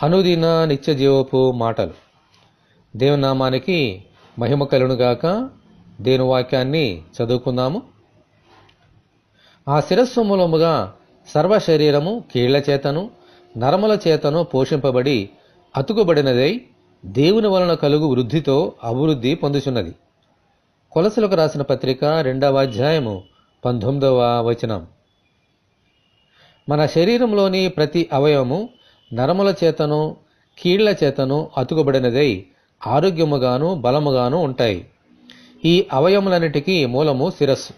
అనుదిన నిత్య జీవపు మాటలు. దేవుని నామానికి మహిమ కలుగునుగాక. దేవుని వాక్యాన్ని చదువుకుందాము. ఆ శిరస్సు మూలముగా సర్వ శరీరము కీళ్ల చేతను నరముల చేతను పోషింపబడి అతుకుబడినదై దేవుని వలన కలుగు వృద్ధితో అభివృద్ధి పొందుచున్నది. కొలసలకు రాసిన పత్రిక 2వ అధ్యాయము 19వ వచనం. మన శరీరంలోని ప్రతి అవయవము నరముల చేతను కీళ్ల చేతను అతుకుబడినదై ఆరోగ్యముగాను బలముగాను ఉంటాయి. ఈ అవయములన్నిటికీ మూలము శిరస్సు.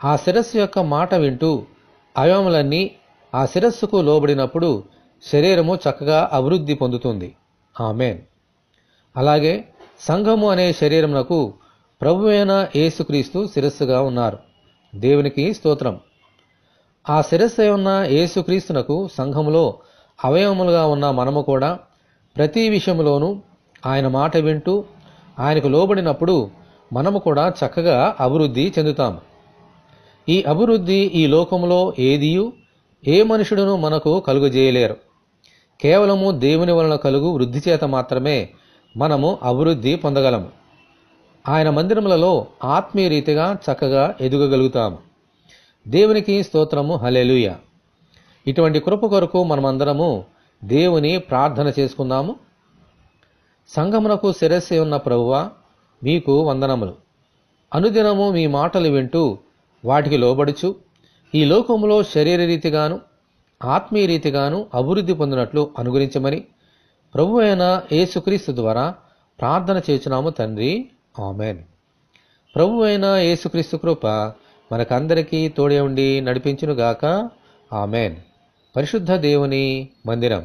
ఆ శిరస్సు యొక్క మాట వింటూ అవయములన్నీ ఆ శిరస్సుకు లోబడినప్పుడు శరీరము చక్కగా అభివృద్ధి పొందుతుంది. ఆమేన్. అలాగే సంఘము అనే శరీరమునకు ప్రభువైన యేసుక్రీస్తు శిరస్సుగా ఉన్నారు. దేవునికి స్తోత్రం. ఆ శిరస్సు ఉన్న యేసుక్రీస్తునకు సంఘములో అవయవములుగా ఉన్న మనము కూడా ప్రతి విషయంలోనూ ఆయన మాట వింటూ ఆయనకు లోబడినప్పుడు మనము కూడా చక్కగా అభివృద్ధి చెందుతాము. ఈ అభివృద్ధి ఈ లోకములో ఏదియు ఏ మనుషుడును మనకు కలుగజేయలేరు. కేవలము దేవుని వలన కలుగు వృద్ధి చేత మాత్రమే మనము అభివృద్ధి పొందగలము. ఆయన మందిరములలో ఆత్మీయ రీతిగా చక్కగా ఎదుగగలుగుతాము. దేవునికి స్తోత్రము. హల్లెలూయా. ఇటువంటి కృప కొరకు మనమందరము దేవుని ప్రార్థన చేసుకుందాము. సంఘమునకు శిరస్సు ఉన్న ప్రభువా, మీకు వందనములు. అనుదినము మీ మాటలు వింటూ వాటికి లోబడుచు ఈ లోకములో శరీర రీతిగాను ఆత్మీయ రీతిగాను అభివృద్ధి పొందినట్లు అనుగ్రహించమని ప్రభు అయిన యేసుక్రీస్తు ద్వారా ప్రార్థన చేస్తున్నాము తండ్రి. ఆమేన్. ప్రభు అయిన యేసుక్రీస్తు కృప మనకందరికీ తోడే ఉండి నడిపించునుగాక. ఆమేన్. పరిశుద్ధ దేవుని మందిరం.